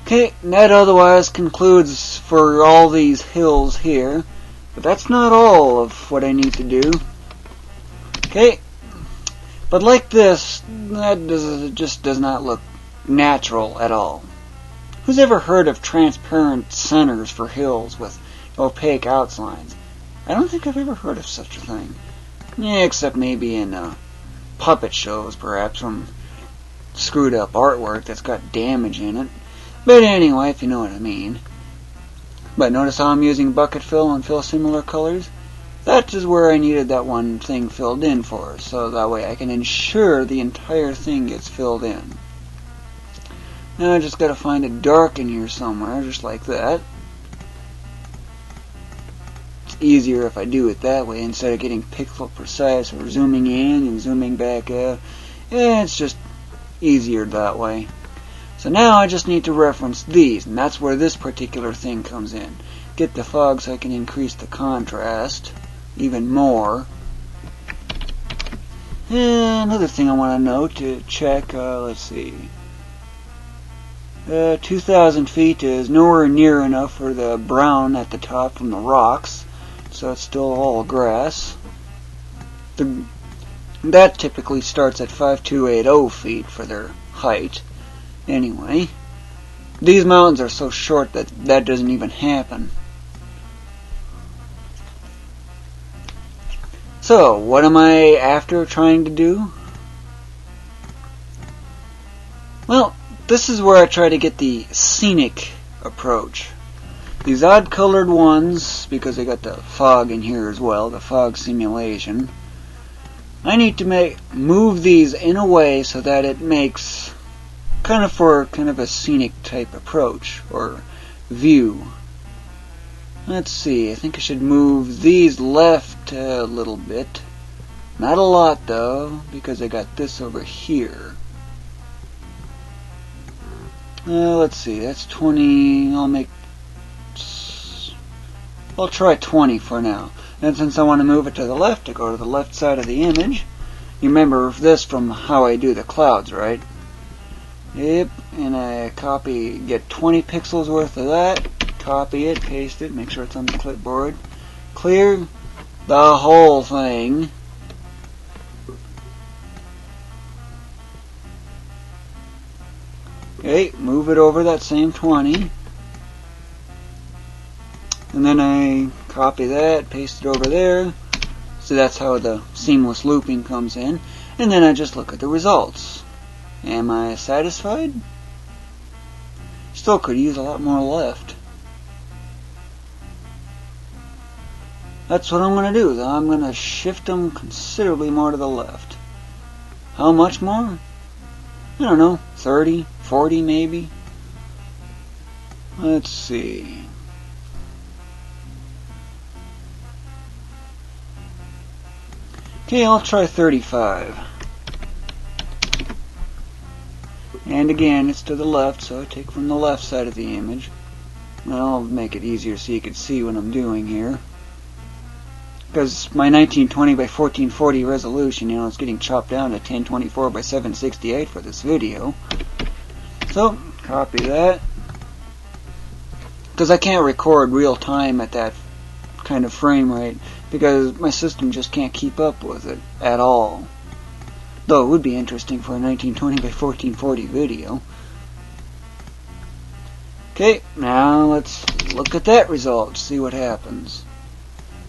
Okay, that otherwise concludes for all these hills here. But that's not all of what I need to do. Okay, but like this, it just does not look natural at all. Who's ever heard of transparent centers for hills with opaque outlines? I don't think I've ever heard of such a thing. Yeah, except maybe in puppet shows, perhaps, from screwed up artwork that's got damage in it. But anyway, if you know what I mean. But notice how I'm using bucket fill and fill similar colors? That is where I needed that one thing filled in for, so that way I can ensure the entire thing gets filled in. Now I just gotta find it dark in here somewhere, just like that. It's easier if I do it that way instead of getting pixel precise or zooming in and zooming back out. Yeah, it's just easier that way. So now I just need to reference these, and that's where this particular thing comes in. Get the fog so I can increase the contrast even more. And another thing I want to note to check, let's see. 2,000 feet is nowhere near enough for the brown at the top from the rocks, so it's still all grass. That typically starts at 5,280 feet for their height. Anyway, these mountains are so short that that doesn't even happen. So, what am I after trying to do? Well, this is where I try to get the scenic approach. These odd colored ones, because they got the fog in here as well, the fog simulation, I need to move these in a way so that it makes kind of a scenic type approach or view. Let's see, I think I should move these left a little bit. Not a lot though, because I got this over here. Let's see, that's 20, I'll try 20 for now. And since I want to move it to the left, I go to the left side of the image. You remember this from how I do the clouds, right? Yep, and I get 20 pixels worth of that, copy it, paste it, make sure it's on the clipboard, clear the whole thing. Okay, move it over that same 20, and then I copy that, paste it over there, so that's how the seamless looping comes in, and then I just look at the results. Am I satisfied? Still could use a lot more left. That's what I'm going to do, though. I'm going to shift them considerably more to the left. How much more? I don't know, 30, 40 maybe? Let's see. Okay, I'll try 35. And again, it's to the left, so I take from the left side of the image. I'll make it easier so you can see what I'm doing here. Because my 1920 by 1440 resolution, it's getting chopped down to 1024 by 768 for this video. So, copy that. Because I can't record real time at that kind of frame rate, because my system just can't keep up with it at all. Though it would be interesting for a 1920 by 1440 video. Okay, now let's look at that result, see what happens.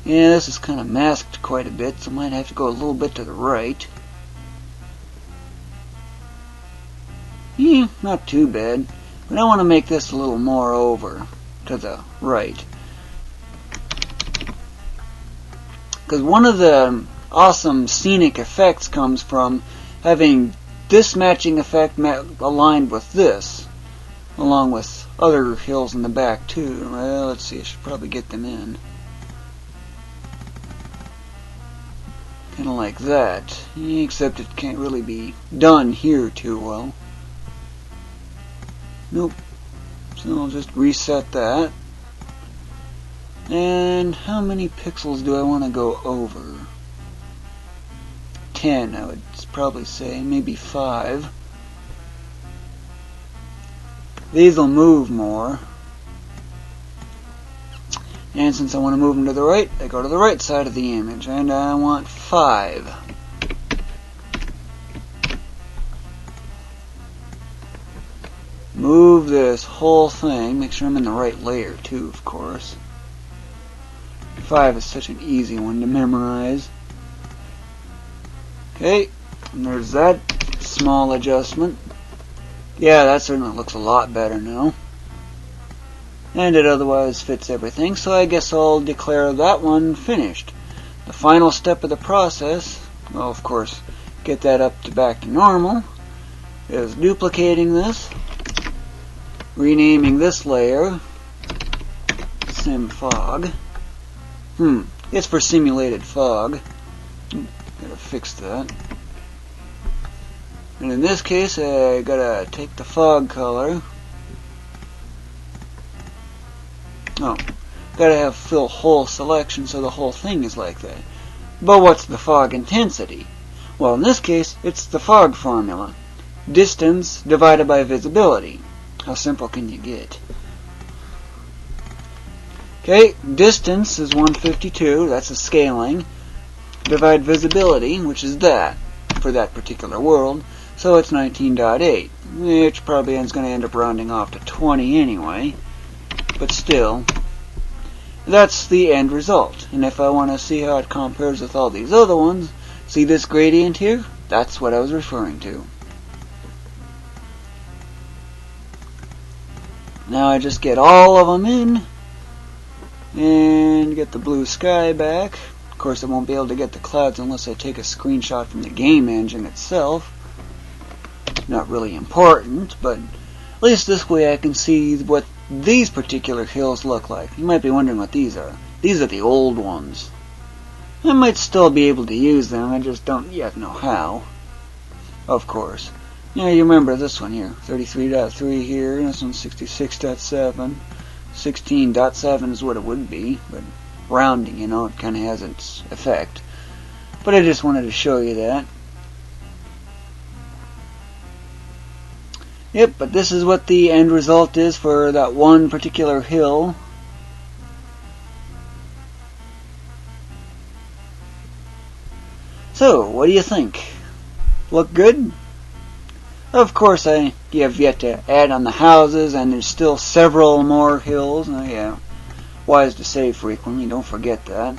Yeah, this is kind of masked quite a bit, so I might have to go a little bit to the right. Not too bad, but I want to make this a little more over to the right. Because one of the awesome scenic effects comes from having this matching effect aligned with this, along with other hills in the back too. Well, let's see, I should probably get them in. Kind of like that, except it can't really be done here too well. Nope. So I'll just reset that. And how many pixels do I want to go over? 10, I would probably say, maybe 5. These will move more. And since I want to move them to the right, I go to the right side of the image. And I want 5. Move this whole thing. Make sure I'm in the right layer too, of course. 5 is such an easy one to memorize. Okay, and there's that small adjustment. Yeah, that certainly looks a lot better now. And it otherwise fits everything, so I guess I'll declare that one finished. The final step of the process, well, of course, get that up to back to normal, is duplicating this, renaming this layer Sim Fog. It's for simulated fog. Gotta fix that. And in this case, I gotta take the fog color. Gotta have fill whole selection so the whole thing is like that. But what's the fog intensity? Well, in this case, it's the fog formula. Distance divided by visibility. How simple can you get? Okay, distance is 152, that's a scaling. Divide visibility, which is that, for that particular world, so it's 19.8, which probably is going to end up rounding off to 20 anyway, but still, that's the end result. And if I want to see how it compares with all these other ones, see this gradient here? That's what I was referring to. Now I just get all of them in, and get the blue sky back. Of course, I won't be able to get the clouds unless I take a screenshot from the game engine itself. Not really important, but at least this way I can see what these particular hills look like. You might be wondering what these are. These are the old ones. I might still be able to use them, I just don't yet know how. Of course. Yeah, you remember this one here, 33.3 here, this one's 66.7. 16.7 is what it would be, but rounding, you know, it kind of has its effect. But I just wanted to show you that. Yep, but this is what the end result is for that one particular hill. So, what do you think? Look good? Of course, I have yet to add on the houses, and there's still several more hills. Oh, yeah, wise to say frequently, don't forget that.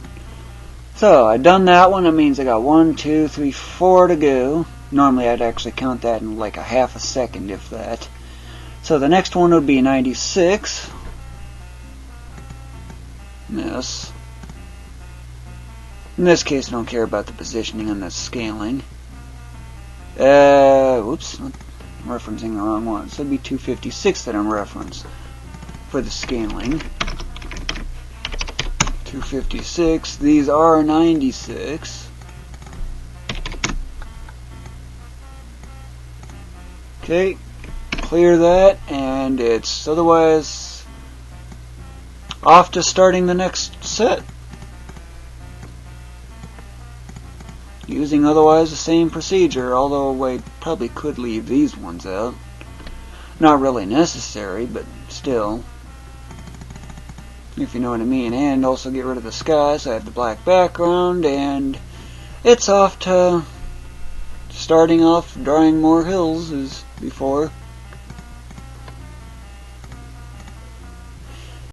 So, I've done that one. That means I got 1, 2, 3, 4 to go. Normally, I'd actually count that in like a half a second, if that. So, the next one would be 96. Yes. In this case, I don't care about the positioning and the scaling. Whoops, I'm referencing the wrong one. So it'd be 256 that I'm referencing for the scaling. 256. These are 96. Okay, clear that, and it's otherwise off to starting the next set. Using otherwise the same procedure, although I probably could leave these ones out. Not really necessary, but still. If you know what I mean. And also get rid of the sky, so I have the black background, and it's off to starting off drawing more hills as before.